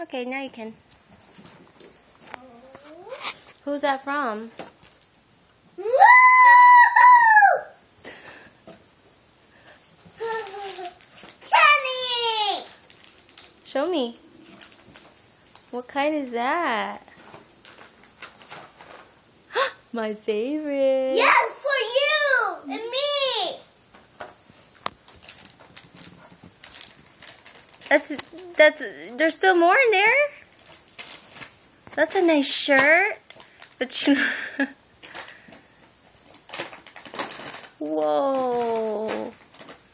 Okay, now you can. Who's that from? Kenny! Show me. What kind is that? My favorite. Yes, for you and me. There's still more in there. That's a nice shirt. But you know. Whoa.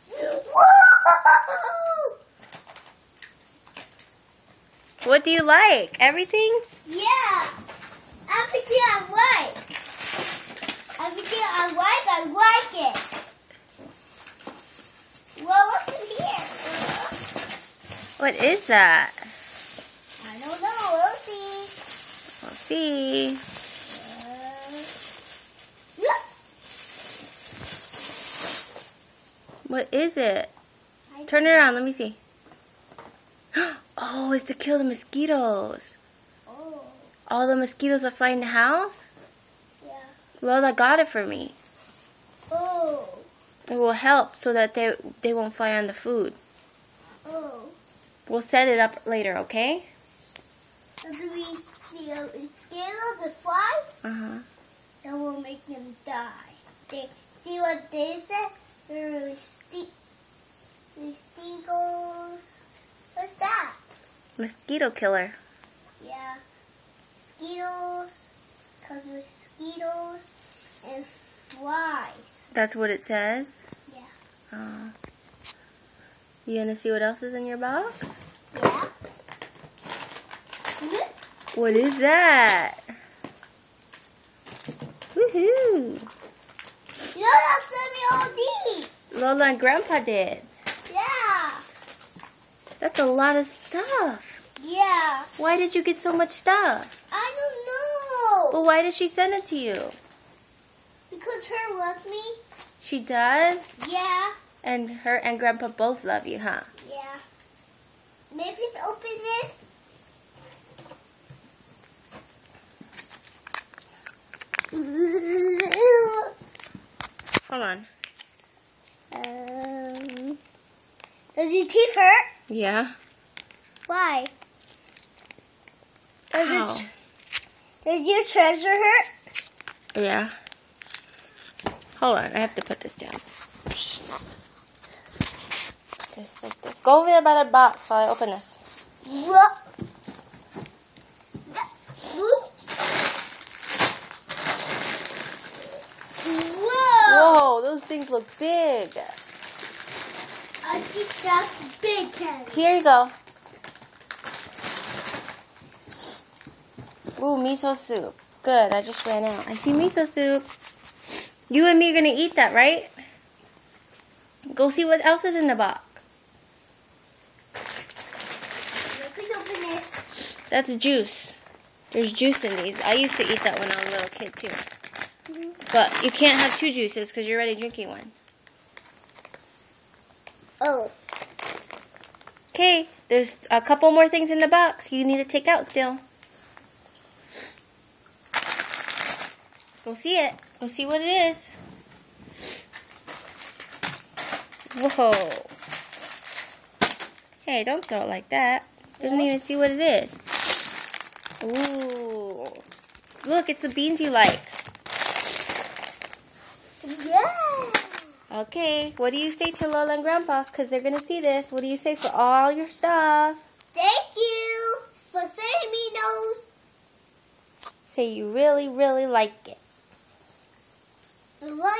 Whoa! What do you like? Everything? Yeah. Everything I like. Everything I like it. Well, what's in here? What is that? I don't know. We'll see. We'll see. Look. What is it? Turn it around. Let me see. Oh, it's to kill the mosquitoes. Oh, All the mosquitoes that fly in the house? yeah. Lola got it for me. Oh, It will help so that they won't fly on the food. oh. We'll set it up later, okay? So do we see mosquitoes and flies? Uh-huh. And we'll make them die. They see what they said? They're mosquitoes. What's that? Mosquito killer. Yeah. Mosquitoes. Because mosquitoes and flies. That's what it says? Yeah. Oh. You gonna see what else is in your box? Yeah. Look. What is that? Woohoo! Lola sent me all these. Lola and Grandpa did. Yeah. That's a lot of stuff. Yeah. Why did you get so much stuff? I don't know. Well, why did she send it to you? Because her loves me. She does? Yeah. And her and Grandpa both love you, huh? Yeah. Maybe let's open this. Hold on. Does your teeth hurt? Yeah. Why? Ow. Does your treasure hurt? Yeah. Hold on, I have to put this down. Just like this. Go over there by the box while I open this. What? Whoa! Whoa, those things look big. I think that's big, Kenny. Here you go. Ooh, miso soup. Good, I just ran out. I see miso soup. You and me are going to eat that, right? Go see what else is in the box. Please open this. That's juice. There's juice in these. I used to eat that when I was a little kid, too. But you can't have two juices because you're already drinking one. Oh. Okay, there's a couple more things in the box you need to take out still. Go see it. Go see what it is. Whoa. Hey, don't throw it like that. Doesn't even see what it is. Ooh. Look, it's the beans you like. Yeah. Okay, what do you say to Lola and Grandpa? Because they're going to see this. What do you say for all your stuff? Thank you for sending me those. Say you really, really like it. What